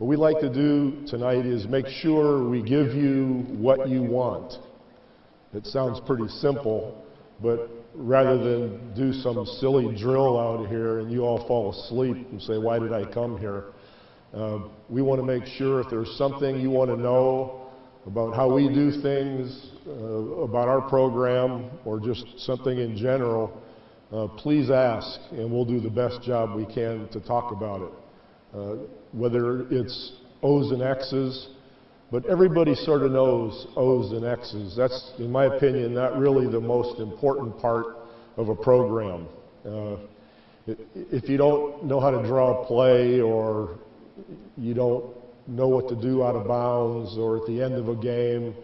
What we like to do tonight is make sure we give you what you want. It sounds pretty simple, but rather than do some silly drill out here and you all fall asleep and say, why did I come here? We want to make sure if there's something you want to know about how we do things, about our program, or just something in general, please ask, and we'll do the best job we can to talk about it. Whether it's O's and X's, but everybody sort of knows O's and X's. That's, in my opinion, not really the most important part of a program. If you don't know how to draw a play, or you don't know what to do out of bounds, or at the end of a game,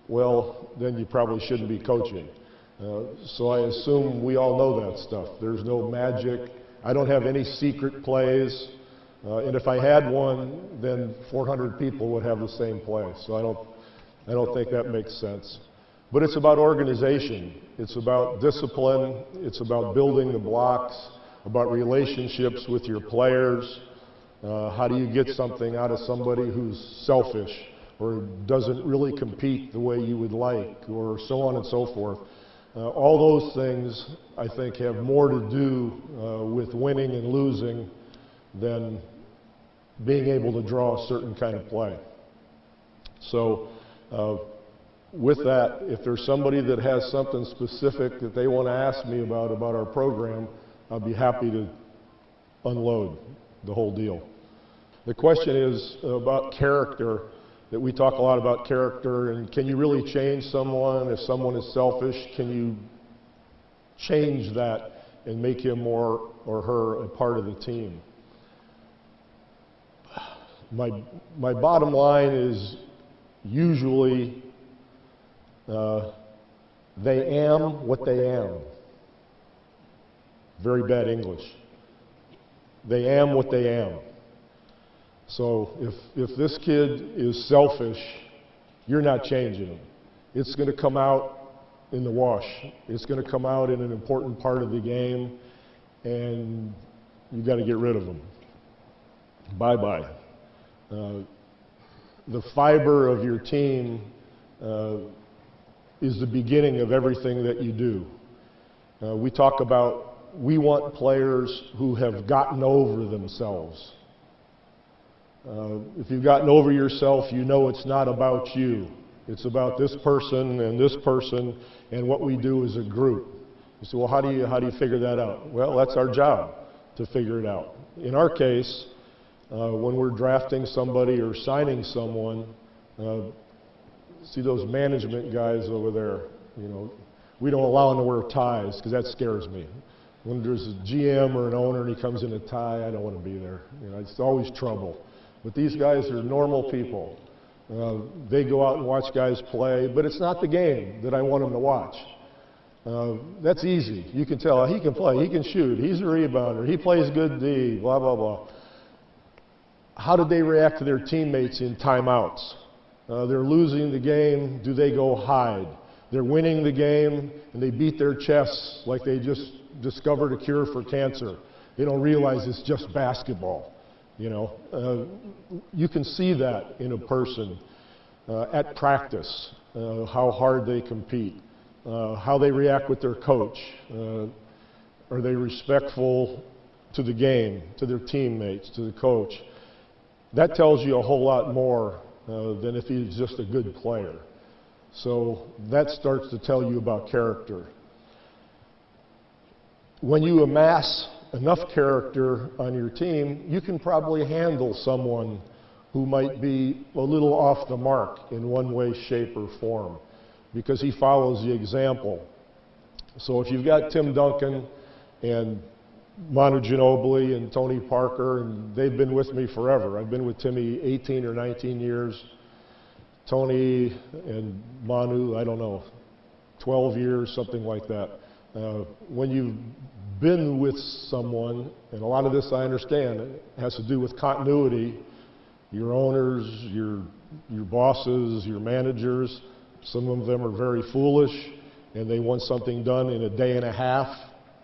well, then you probably shouldn't be coaching. So I assume we all know that stuff. There's no magic. I don't have any secret plays. And if I had one, then 400 people would have the same play. So I don't think that makes sense. But it's about organization. It's about discipline. It's about building the blocks, about relationships with your players. How do you get something out of somebody who's selfish or doesn't really compete the way you would like, or so on and so forth. All those things, I think, have more to do with winning and losing than being able to draw a certain kind of play. So with that, if there's somebody that has something specific that they want to ask me about our program, I'll be happy to unload the whole deal. The question is about character, that we talk a lot about character, and can you really change someone? If someone is selfish, can you change that and make him or her a part of the team? My bottom line is usually they am what they am. Very bad English. They am what they am. So if this kid is selfish, you're not changing him. It's going to come out in the wash. It's going to come out in an important part of the game, and you've got to get rid of him. Bye-bye. The fiber of your team is the beginning of everything that you do. We talk about, we want players who have gotten over themselves. If you've gotten over yourself, you know it's not about you. It's about this person, and what we do as a group. You say, well, how do you figure that out? Well, that's our job, to figure it out. In our case, when we're drafting somebody or signing someone, see those management guys over there, you know, we don't allow them to wear ties because that scares me. When there's a GM or an owner and he comes in a tie, I don't want to be there. You know, it's always trouble. But these guys are normal people. They go out and watch guys play, but it's not the game that I want them to watch. That's easy. You can tell he can play, he can shoot, he's a rebounder, he plays good D, blah, blah, blah. How did they react to their teammates in timeouts? They're losing the game, do they go hide? They're winning the game, and they beat their chests like they just discovered a cure for cancer. They don't realize it's just basketball. You know, you can see that in a person at practice, how hard they compete, how they react with their coach. Are they respectful to the game, to their teammates, to the coach? That tells you a whole lot more than if he's just a good player. So that starts to tell you about character. When you amass enough character on your team, you can probably handle someone who might be a little off the mark in one way, shape, or form, because he follows the example. So if you've got Tim Duncan and Manu Ginobili and Tony Parker, and they've been with me forever. I've been with Timmy 18 or 19 years. Tony and Manu, I don't know, 12 years, something like that. When you've been with someone, and a lot of this I understand, it has to do with continuity, your owners, your bosses, your managers, some of them are very foolish, and they want something done in a day and a half,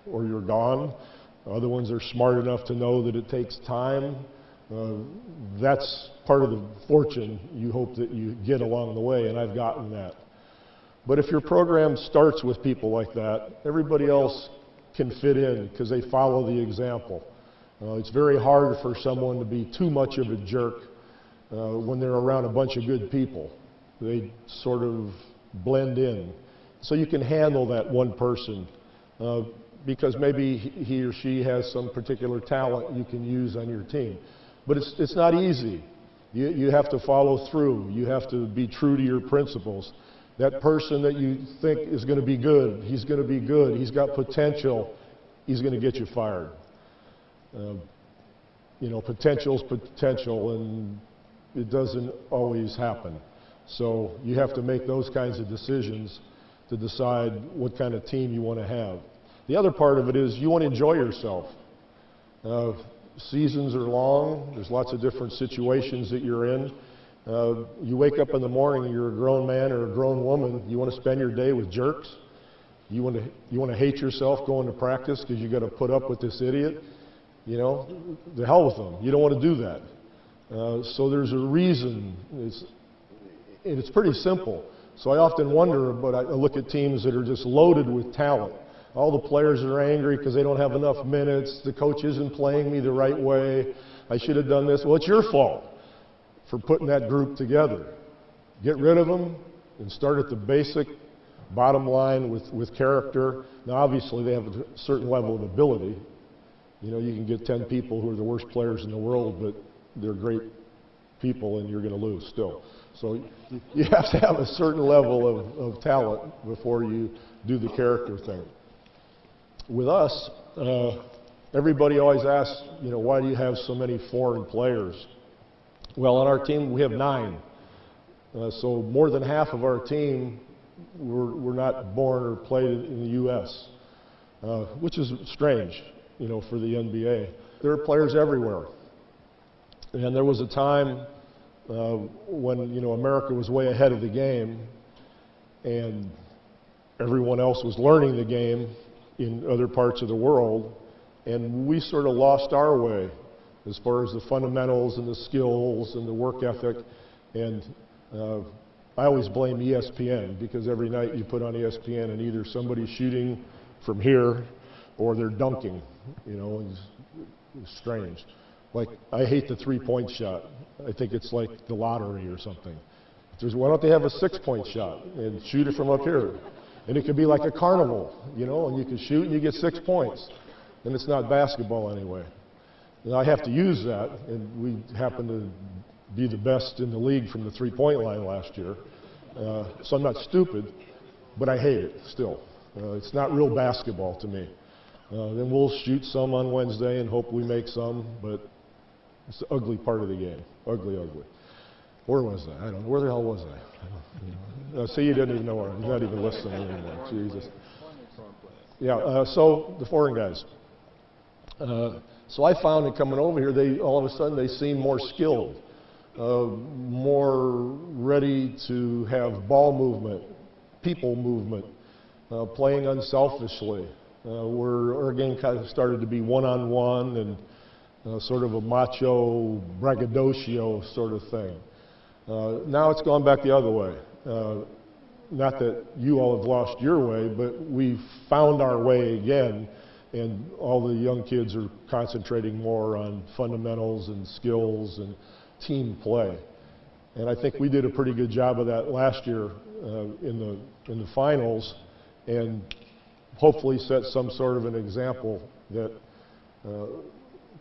or you're gone. Other ones are smart enough to know that it takes time. That's part of the fortune you hope that you get along the way, and I've gotten that. But if your program starts with people like that, everybody else can fit in because they follow the example. It's very hard for someone to be too much of a jerk when they're around a bunch of good people. They sort of blend in. So you can handle that one person because maybe he or she has some particular talent you can use on your team. But it's not easy. You have to follow through. You have to be true to your principles. That person that you think is going to be good, he's going to be good, he's got potential, he's going to get you fired. You know, potential's potential, and it doesn't always happen. So you have to make those kinds of decisions to decide what kind of team you want to have. The other part of it is you want to enjoy yourself. Seasons are long. There's lots of different situations that you're in. You wake up in the morning and you're a grown man or a grown woman. You want to spend your day with jerks. You want to hate yourself going to practice because you got to put up with this idiot. You know, the hell with them. You don't want to do that. So there's a reason. It's pretty simple. So I often wonder, but I look at teams that are just loaded with talent. All the players are angry because they don't have enough minutes. The coach isn't playing me the right way. I should have done this. Well, it's your fault for putting that group together. Get rid of them and start at the basic bottom line with character. Now, obviously, they have a certain level of ability. You know, you can get 10 people who are the worst players in the world, but they're great people and you're going to lose still. So you have to have a certain level of talent before you do the character thing. With us, everybody always asks, you know, why do you have so many foreign players? Well, on our team, we have 9. So more than half of our team were not born or played in the U.S., which is strange, you know, for the NBA. There are players everywhere. And there was a time when, you know, America was way ahead of the game and everyone else was learning the game in other parts of the world, and we sort of lost our way as far as the fundamentals and the skills and the work ethic. And I always blame ESPN because every night you put on ESPN and either somebody's shooting from here or they're dunking, you know, it's strange. Like, I hate the three-point shot. I think it's like the lottery or something. Why don't they have a 6-point shot and shoot it from up here? And it could be like a carnival, you know, and you can shoot and you get 6 points. And it's not basketball anyway. And I have to use that, and we happen to be the best in the league from the three-point line last year. So I'm not stupid, but I hate it still. It's not real basketball to me. Then we'll shoot some on Wednesday and hope we make some, but it's the ugly part of the game. Ugly, ugly. Where was I? I don't know. Where the hell was I? See, you didn't even know where. You're not even listening anymore. Jesus. Yeah, so the foreign guys. So I found that coming over here, all of a sudden they seem more skilled, more ready to have ball movement, people movement, playing unselfishly. Where our game kind of started to be one-on-one and sort of a macho braggadocio sort of thing. Now it's gone back the other way. Not that you all have lost your way, but we've found our way again, and all the young kids are concentrating more on fundamentals and skills and team play. And I think we did a pretty good job of that last year in the finals, and hopefully set some sort of an example that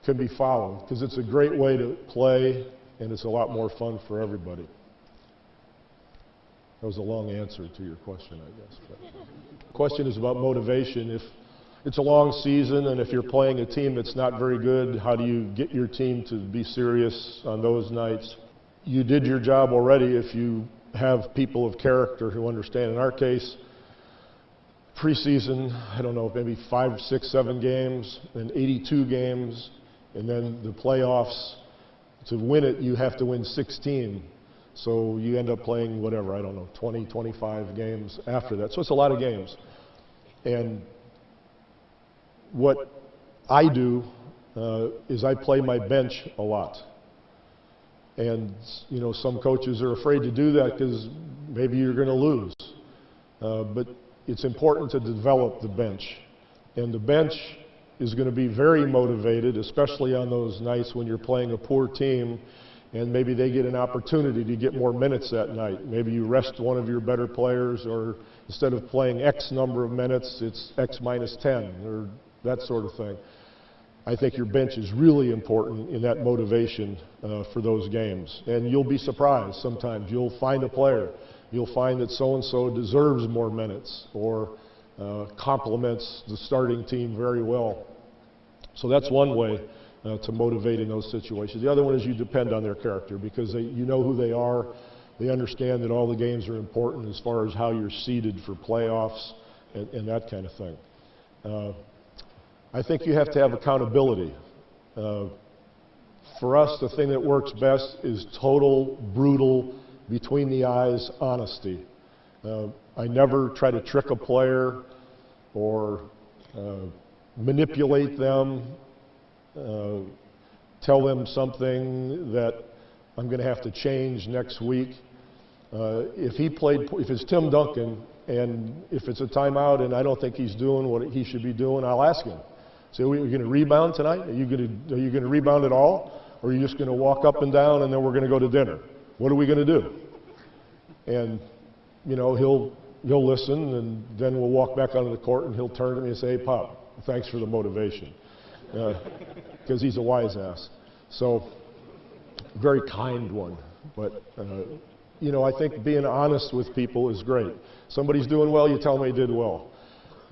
can be followed, because it's a great way to play and it's a lot more fun for everybody. That was a long answer to your question, I guess. But the question is about motivation. If it's a long season and if you're playing a team that's not very good, how do you get your team to be serious on those nights? You did your job already if you have people of character who understand. In our case, preseason, I don't know, maybe 5, 6, 7 games, and 82 games, and then the playoffs. To win it, you have to win 16. So you end up playing whatever, I don't know, 20, 25 games after that. So it's a lot of games. And what I do is I play my bench a lot. And, you know, some coaches are afraid to do that because maybe you're going to lose. But it's important to develop the bench. And the bench is going to be very motivated, especially on those nights when you're playing a poor team and maybe they get an opportunity to get more minutes that night. Maybe you rest one of your better players, or instead of playing X number of minutes, it's X minus 10, or that sort of thing. I think your bench is really important in that motivation for those games. And you'll be surprised sometimes. You'll find a player. You'll find that so-and-so deserves more minutes or complements the starting team very well. So that's one way to motivate in those situations. The other one is you depend on their character, because you know who they are. They understand that all the games are important as far as how you're seeded for playoffs and that kind of thing. I think you have to have accountability. For us, the thing that works best is total, brutal, between the eyes honesty. I never try to trick a player or manipulate them, tell them something that I'm going to have to change next week. If it's Tim Duncan, and if it's a timeout and I don't think he's doing what he should be doing, I'll ask him. Say, are you going to rebound tonight? Are you going to rebound at all? Or are you just going to walk up and down and then we're going to go to dinner? What are we going to do? And, you know, he'll listen, and then we'll walk back onto the court and he'll turn to me and say, hey, Pop, thanks for the motivation. Because he's a wise ass. So, very kind one. But, you know, I think being honest with people is great. Somebody's doing well, you tell them they did well.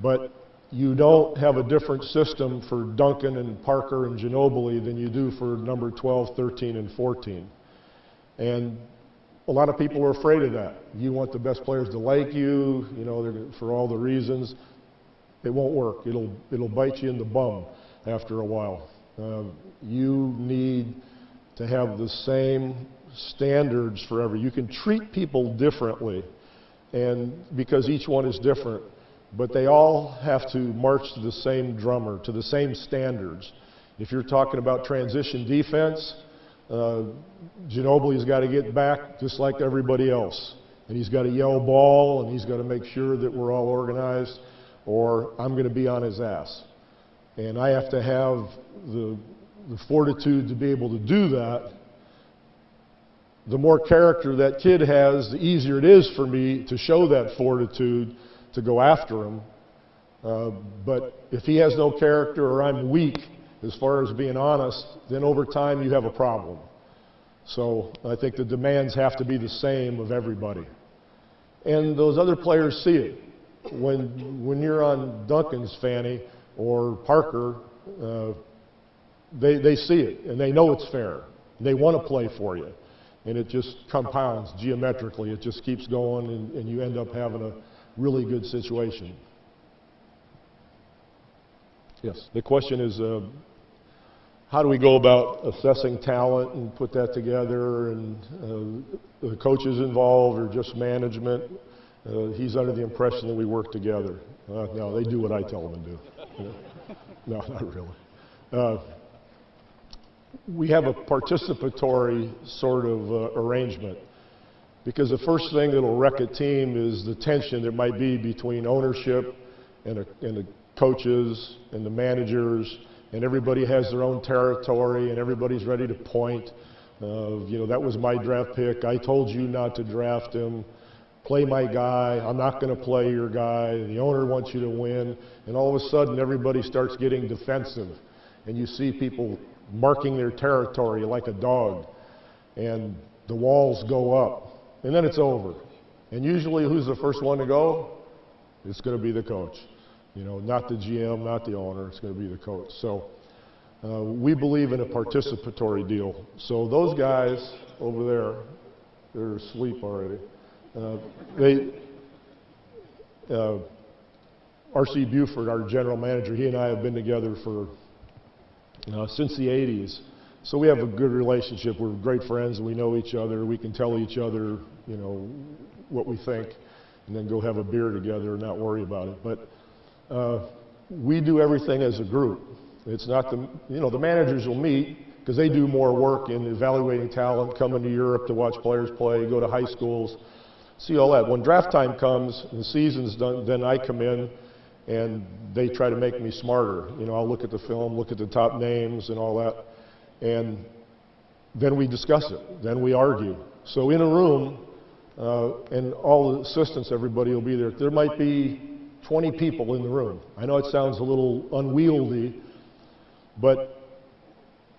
But you don't have a different system for Duncan and Parker and Ginobili than you do for number 12, 13, and 14. And a lot of people are afraid of that. You want the best players to like you, you know, for all the reasons. It won't work. It'll bite you in the bum after a while. You need to have the same standards forever. You can treat people differently, and because each one is different, but they all have to march to the same drummer, to the same standards. If you're talking about transition defense, Ginobili's got to get back just like everybody else. And he's got to yell ball, and he's got to make sure that we're all organized, or I'm going to be on his ass. And I have to have the fortitude to be able to do that. The more character that kid has, the easier it is for me to show that fortitude to go after him. But if he has no character, or I'm weak as far as being honest, then over time you have a problem. So I think the demands have to be the same of everybody. And those other players see it. When you're on Duncan's fanny or Parker, they see it, and they know it's fair. They want to play for you. And it just compounds geometrically. It just keeps going, and you end up having a really good situation. Yes, the question is, how do we go about assessing talent and put that together, and the coaches involved or just management? He's under the impression that we work together. No, they do what I tell them to do. No, not really. We have a participatory sort of arrangement, because the first thing that will wreck a team is the tension there might be between ownership and the coaches and the managers, and everybody has their own territory and everybody's ready to point. You know, that was my draft pick. I told you not to draft him. Play my guy. I'm not going to play your guy. The owner wants you to win. And all of a sudden everybody starts getting defensive, and you see people marking their territory like a dog, and the walls go up, and then it's over. And usually who's the first one to go? It's going to be the coach. You know, not the GM, not the owner. It's going to be the coach. So we believe in a participatory deal. So those guys over there, they're asleep already. R.C. Buford, our general manager, he and I have been together for since the 80s. So we have a good relationship. We're great friends, and we know each other. We can tell each other, you know, what we think, and then go have a beer together and not worry about it. But we do everything as a group. It's not the managers will meet because they do more work in evaluating talent, coming to Europe to watch players play, go to high schools, see all that. When draft time comes and the season's done, then I come in and they try to make me smarter. You know, I'll look at the film, look at the top names and all that, and then we discuss it. Then we argue. So in a room, and all the assistants, everybody will be there. There might be 20 people in the room. I know it sounds a little unwieldy, but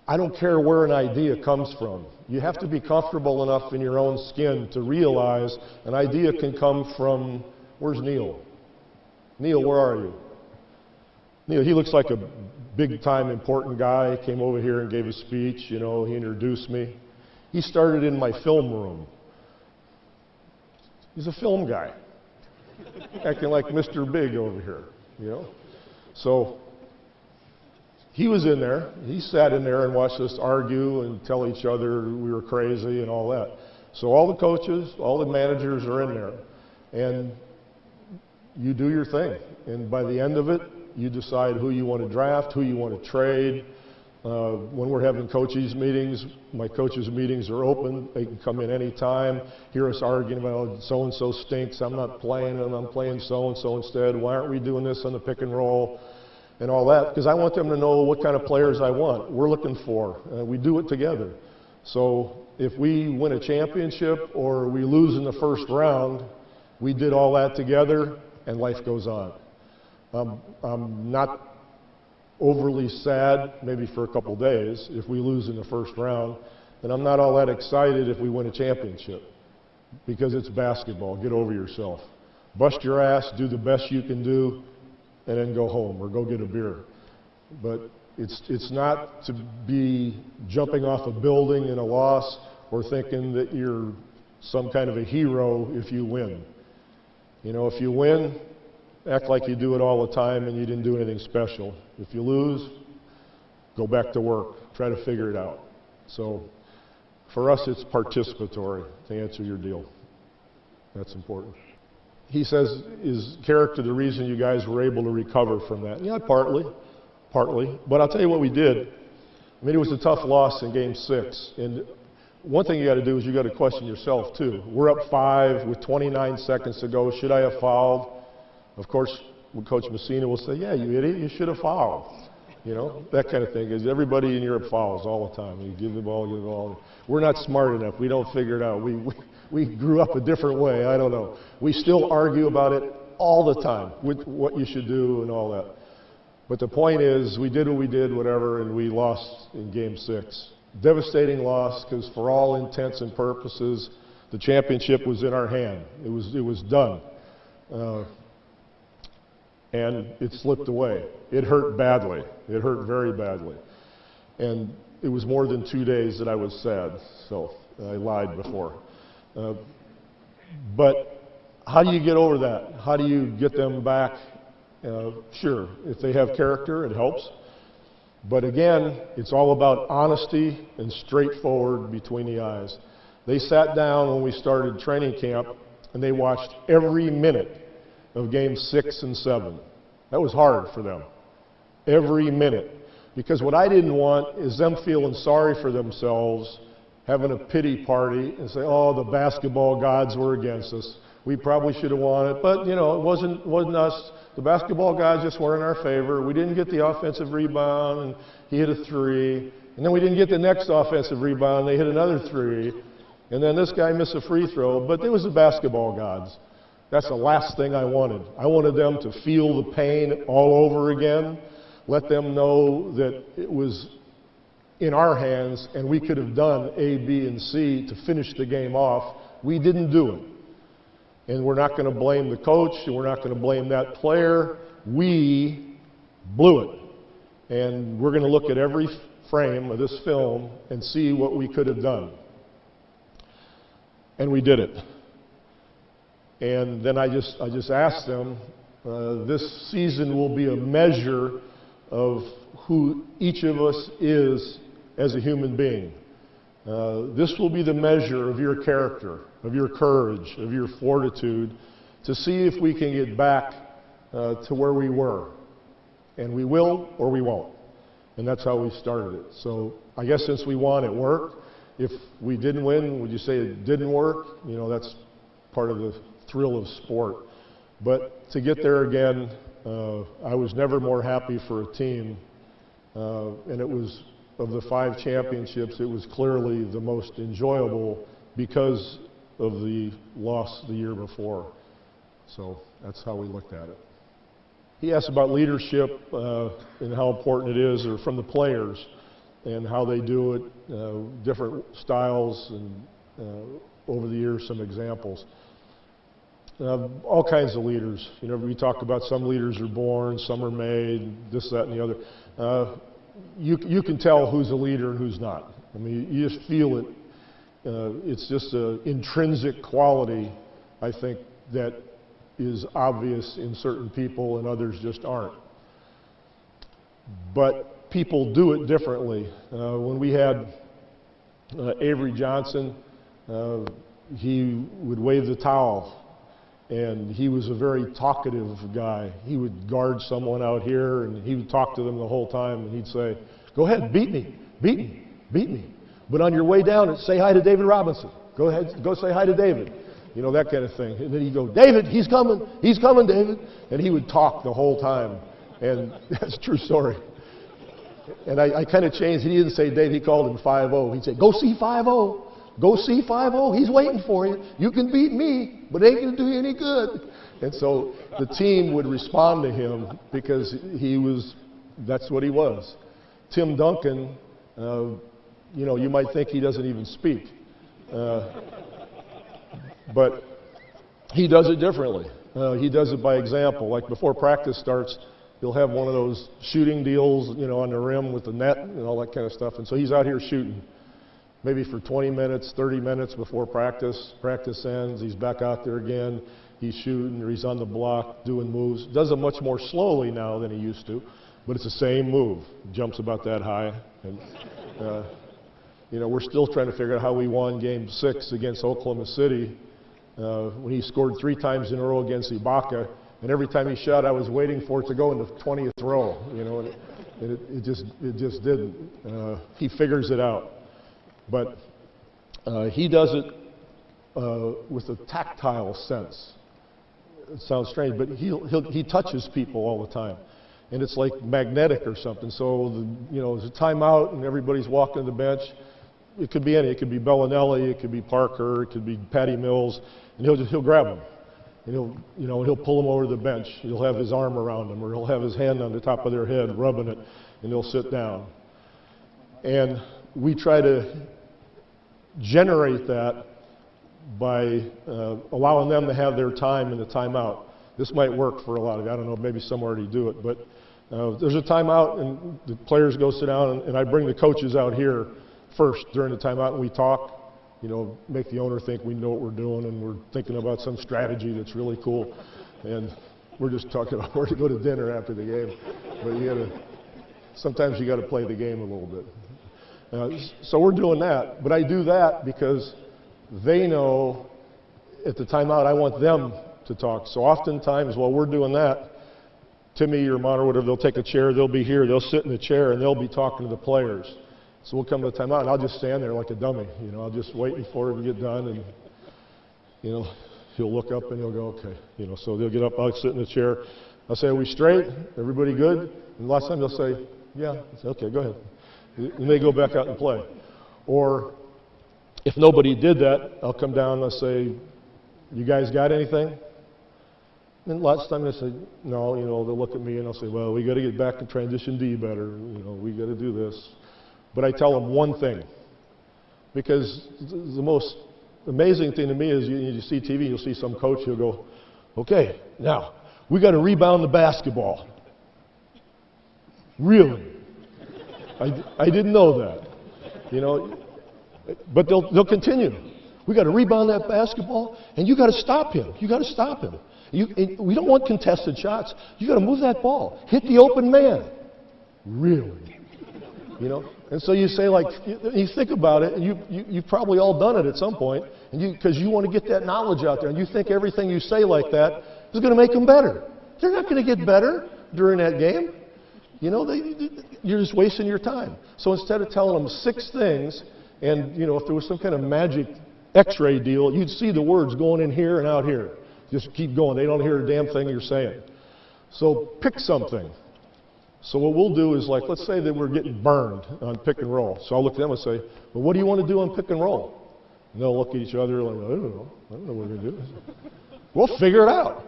I don't care where an idea comes from. You have to be comfortable enough in your own skin to realize an idea can come from, where's Neil? Neil, where are you? Neil, he looks like a big-time important guy. Came over here and gave a speech, you know, he introduced me. He started in my film room. He's a film guy, acting like Mr. Big over here, you know. So he was in there. He sat in there and watched us argue and tell each other we were crazy and all that. So all the coaches, all the managers are in there, and you do your thing. And by the end of it, you decide who you want to draft, who you want to trade. When we're having coaches meetings, my coaches meetings are open. They can come in any time, hear us arguing about so-and-so stinks, I'm not playing him, I'm playing so-and-so instead. Why aren't we doing this on the pick and roll and all that? Because I want them to know what kind of players I want, we're looking for. We do it together. So if we win a championship or we lose in the first round, we did all that together and life goes on. I'm not overly sad, maybe for a couple days, if we lose in the first round, and I'm not all that excited if we win a championship, because it's basketball. Get over yourself. Bust your ass, do the best you can do, and then go home or go get a beer. But it's not to be jumping off a building in a loss or thinking that you're some kind of a hero if you win. You know, if you win, act like you do it all the time and you didn't do anything special. If you lose, go back to work. Try to figure it out. So for us, it's participatory, to answer your deal. That's important. He says, is character the reason you guys were able to recover from that? Yeah, partly. But I'll tell you what we did. I mean, it was a tough loss in Game 6. And one thing you got to do is you got to question yourself, too. We're up 5 with 29 seconds to go. Should I have fouled? Of course, Coach Messina will say, yeah, you idiot, you should have fouled. You know, that kind of thing. Because everybody in Europe fouls all the time. You give the ball, We're not smart enough. We don't figure it out. We grew up a different way. I don't know. We still argue about it all the time, with what you should do and all that. But the point is, we did what we did, whatever, and we lost in Game 6. Devastating loss, because for all intents and purposes, the championship was in our hand. It was done. And it slipped away. It hurt badly. It hurt very badly. And it was more than 2 days that I was sad, so I lied before. But how do you get over that? How do you get them back? Sure, if they have character, it helps. But again, it's all about honesty and straightforward between the eyes. They sat down when we started training camp, and they watched every minute of Games 6 and 7. That was hard for them. Every minute. Because what I didn't want is them feeling sorry for themselves, having a pity party, and say, oh, the basketball gods were against us. We probably should have won it, but you know, it wasn't us. The basketball gods just weren't in our favor. We didn't get the offensive rebound, and he hit a 3. And then we didn't get the next offensive rebound, and they hit another 3. And then this guy missed a free throw, but it was the basketball gods. That's the last thing I wanted. I wanted them to feel the pain all over again, let them know that it was in our hands and we could have done A, B, and C to finish the game off. We didn't do it. And we're not going to blame the coach, and we're not going to blame that player. We blew it. And we're going to look at every frame of this film and see what we could have done. And we did it. And then I just asked them, this season will be a measure of who each of us is as a human being. This will be the measure of your character, of your courage, of your fortitude, to see if we can get back to where we were. And we will or we won't. And that's how we started it. So I guess since we won, it worked. If we didn't win, would you say it didn't work? You know, that's part of the thrill of sport. But to get there again, I was never more happy for a team. And it was, of the 5 championships, it was clearly the most enjoyable because of the loss the year before. So that's how we looked at it. He asked about leadership and how important it is, or from the players, and how they do it, different styles, and over the years, some examples. All kinds of leaders. You know, we talk about some leaders are born, some are made, this, that, and the other. You can tell who's a leader and who's not. I mean, you just feel it. It's just an intrinsic quality, I think, that is obvious in certain people and others just aren't. But people do it differently. When we had Avery Johnson, he would wave the towel, and he was a very talkative guy. He would guard someone out here, and he would talk to them the whole time, and he'd say, "Go ahead, beat me, beat me, beat me. But on your way down, say hi to David Robinson. Go ahead, go say hi to David." You know, that kind of thing. And then he'd go, "David, he's coming, David." And he would talk the whole time. And that's a true story. And I kind of changed. He didn't say Dave, he called him 5-0. He'd say, "Go see 5-0. Go see 5-0. He's waiting for you. You can beat me, but it ain't going to do you any good." And so the team would respond to him because that's what he was. Tim Duncan, you know, you might think he doesn't even speak. But he does it differently. He does it by example. Like before practice starts, he'll have one of those shooting deals, you know, on the rim with the net and all that kind of stuff. And so he's out here shooting, maybe for 20 minutes, 30 minutes before practice. Practice ends, he's back out there again. He's shooting, or he's on the block doing moves. Does it much more slowly now than he used to, but it's the same move. Jumps about that high. And, you know, we're still trying to figure out how we won Game 6 against Oklahoma City. When he scored 3 times in a row against Ibaka, and every time he shot, I was waiting for it to go in the 20th row, you know, and it just didn't. He figures it out, but he does it with a tactile sense. It sounds strange, but he touches people all the time, and it's like magnetic or something. So you know, there's a timeout, and everybody's walking to the bench. It could be any. It could be Bellinelli. It could be Parker. It could be Patty Mills. And he'll grab them, and he'll pull them over to the bench. He'll have his arm around them, or he'll have his hand on the top of their head, rubbing it, and they'll sit down. And we try to generate that by allowing them to have their time in the timeout. This might work for a lot of you. I don't know. Maybe some already do it, but there's a timeout, and the players go sit down, and I bring the coaches out here first during the timeout, and we talk. You know, make the owner think we know what we're doing, and we're thinking about some strategy that's really cool. And we're just talking about where to go to dinner after the game. But sometimes you got to play the game a little bit. So we're doing that. But I do that because they know at the timeout I want them to talk. So oftentimes while we're doing that, Timmy or Mon or whatever, they'll take a chair, they'll be here, they'll sit in the chair, and they'll be talking to the players. So we'll come to the timeout, and I'll just stand there like a dummy. You know, I'll just waiting for him to get done, and you know, he'll look up and he'll go, "Okay." You know, so they'll get up, I'll sit in the chair. I'll say, "Are we straight? Everybody good?" And last time they'll say, "Yeah." I say, "Okay, go ahead." And they go back out and play. Or if nobody did that, I'll come down and I'll say, "You guys got anything?" And last time they say, "No." You know, they'll look at me and I'll say, "Well, we got to get back to transition D better. You know, we got to do this." But I tell them one thing, because the most amazing thing to me is you see TV, you'll see some coach, he'll go, "Okay, now we got to rebound the basketball." Really? I didn't know that, you know. But they'll continue. "We got to rebound that basketball, and you got to stop him. You got to stop him. We don't want contested shots. You got to move that ball. Hit the open man." Really? You know, and so you say, like, you think about it, and you've probably all done it at some point, and because you want to get that knowledge out there, and you think everything you say like that is going to make them better. They're not going to get better during that game. you're just wasting your time. So instead of telling them 6 things, and if there was some kind of magic X-ray deal, you'd see the words going in here and out here. Just keep going. They don't hear a damn thing you're saying. So pick something. So what we'll do is, like, let's say that we're getting burned on pick and roll. So I'll look at them and say, well, what do you want to do on pick and roll? And they'll look at each other like, I don't know what we're going to do. We'll figure it out.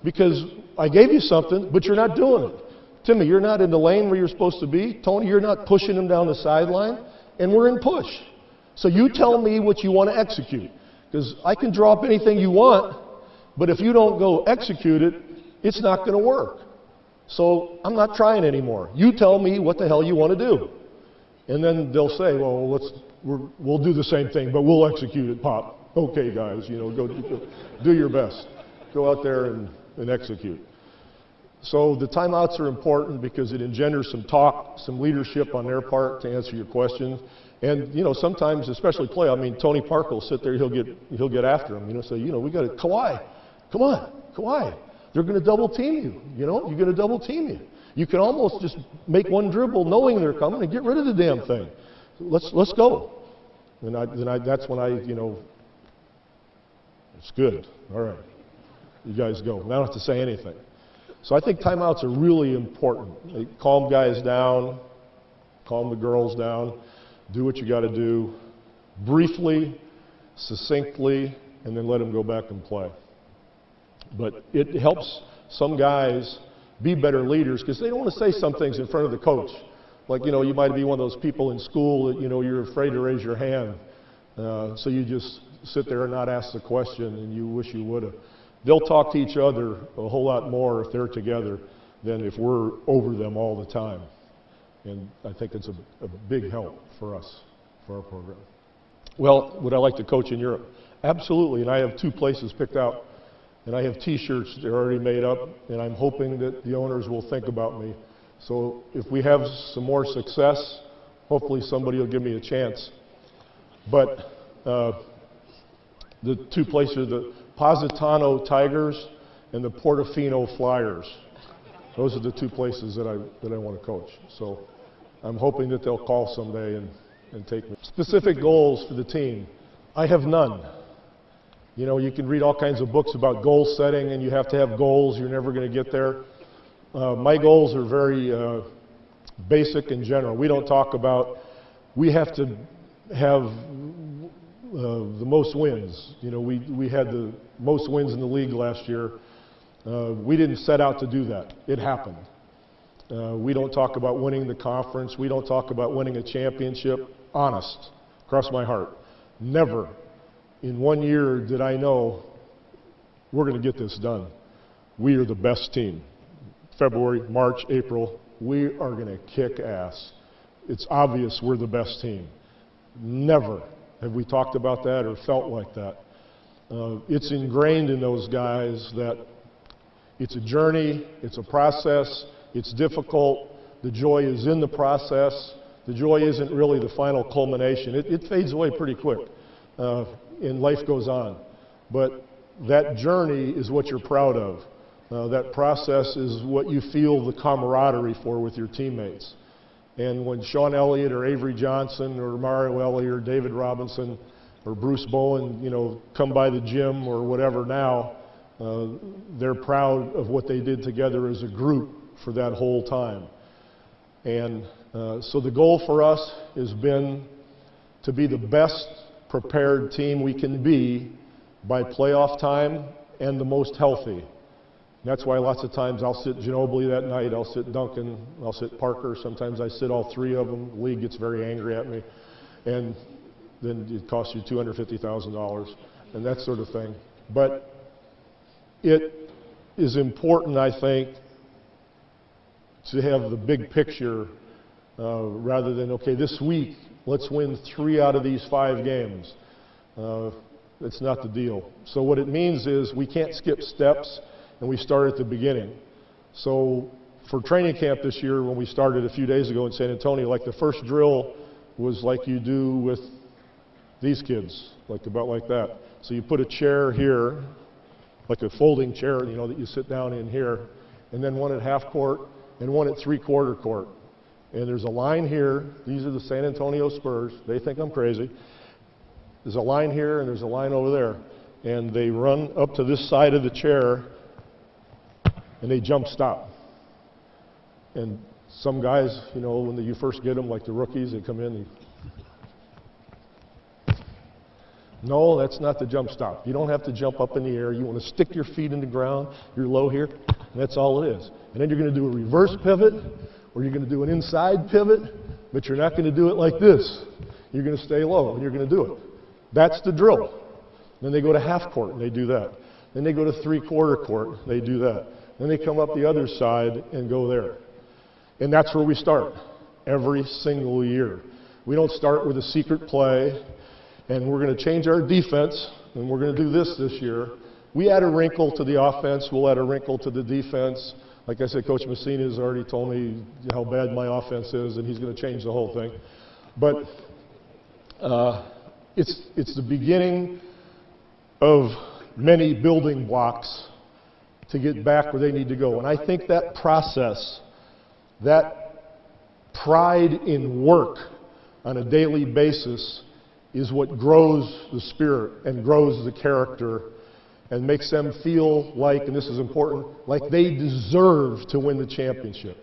Because I gave you something, but you're not doing it. Timmy, you're not in the lane where you're supposed to be. Tony, you're not pushing him down the sideline. And we're in push. So you tell me what you want to execute. Because I can draw up anything you want, but if you don't go execute it, it's not going to work. So I'm not trying anymore. You tell me what the hell you want to do. And then they'll say, well, we'll do the same thing, but we'll execute it, Pop. Okay, guys, go do your best. Go out there and execute. So the timeouts are important because it engenders some talk, some leadership on their part to answer your questions. And sometimes, especially Tony Parker will sit there, he'll get after him, say, we got to, Kawhi, come on, Kawhi, they're going to double team you, you're going to double team you. You can almost just make one dribble knowing they're coming and get rid of the damn thing. Let's go. And that's when it's good. All right, you guys go. And I don't have to say anything. So I think timeouts are really important. They calm guys down, calm the girls down, do what you got to do, briefly, succinctly, and then let them go back and play. But it helps some guys be better leaders because they don't want to say some things in front of the coach. Like, you might be one of those people in school that, you're afraid to raise your hand. So you just sit there and not ask the question and you wish you would have. They'll talk to each other a whole lot more if they're together than if we're over them all the time. And I think it's a big help for us, for our program. Well, would I like to coach in Europe? Absolutely, and I have 2 places picked out. And I have T-shirts that are already made up, and I'm hoping that the owners will think about me. So if we have some more success, hopefully somebody will give me a chance. But the 2 places are the Positano Tigers and the Portofino Flyers. Those are the 2 places that I want to coach. So I'm hoping that they'll call someday and take me. Specific goals for the team. I have none. You can read all kinds of books about goal setting, and you have to have goals. You're never going to get there. My goals are very basic and general. We don't talk about we have to have the most wins. We had the most wins in the league last year. We didn't set out to do that. It happened. We don't talk about winning the conference. We don't talk about winning a championship. Honest, cross my heart. Never in 1 year did I know we're going to get this done. We are the best team. February, March, April, we are going to kick ass. It's obvious we're the best team. Never have we talked about that or felt like that. It's ingrained in those guys that it's a journey, it's a process, it's difficult. The joy is in the process. The joy isn't really the final culmination. It fades away pretty quick. And life goes on. But that journey is what you're proud of. That process is what you feel the camaraderie for with your teammates. And when Sean Elliott or Avery Johnson or Mario Elliott or David Robinson or Bruce Bowen, come by the gym or whatever now, they're proud of what they did together as a group for that whole time. And so the goal for us has been to be the best prepared team we can be by playoff time and the most healthy. And that's why lots of times I'll sit Ginobili that night, I'll sit Duncan, I'll sit Parker, sometimes I sit all 3 of them. The league gets very angry at me. And then it costs you $250,000 and that sort of thing. But it is important, I think, to have the big picture rather than, okay, this week, let's win 3 out of these 5 games. That's not the deal. So what it means is we can't skip steps, and we start at the beginning. So for training camp this year, when we started a few days ago in San Antonio, like the first drill was like you do with these kids, about like that. So you put a chair here, like a folding chair, that you sit down in here, and then one at half court, and one at three-quarter court. And there's a line here. These are the San Antonio Spurs. They think I'm crazy. There's a line here and there's a line over there. And they run up to this side of the chair and they jump stop. And some guys, you know, when you first get them, like the rookies, they come in. No, that's not the jump stop. You don't have to jump up in the air. You want to stick your feet in the ground. You're low here, and that's all it is. And then you're going to do a reverse pivot, or you're going to do an inside pivot, but you're not going to do it like this. You're going to stay low, and you're going to do it. That's the drill. Then they go to half court, and they do that. Then they go to three-quarter court, they do that. Then they come up the other side and go there. And that's where we start every single year. We don't start with a secret play, and we're going to change our defense, and we're going to do this year. We add a wrinkle to the offense, we'll add a wrinkle to the defense. Like I said, Coach Messina has already told me how bad my offense is, and he's going to change the whole thing. But it's the beginning of many building blocks to get back where they need to go. And I think that process, that pride in work on a daily basis, is what grows the spirit and grows the character and makes them feel like, and this is important, like they deserve to win the championship.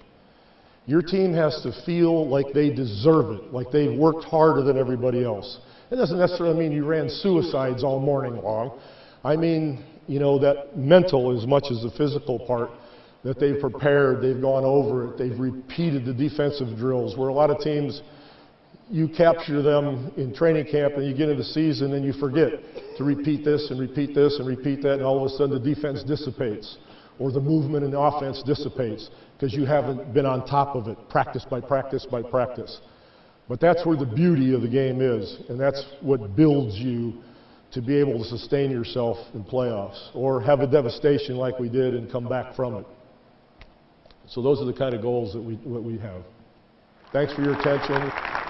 Your team has to feel like they deserve it, like they've worked harder than everybody else. It doesn't necessarily mean you ran suicides all morning long. I mean, you know, that mental as much as the physical part, that they've prepared, they've gone over it, they've repeated the defensive drills, where a lot of teams, you capture them in training camp and you get into the season and you forget to repeat this and repeat this and repeat that, and all of a sudden the defense dissipates or the movement in the offense dissipates because you haven't been on top of it, practice by practice by practice. But that's where the beauty of the game is, and that's what builds you to be able to sustain yourself in playoffs or have a devastation like we did and come back from it. So those are the kind of goals that we have. Thanks for your attention.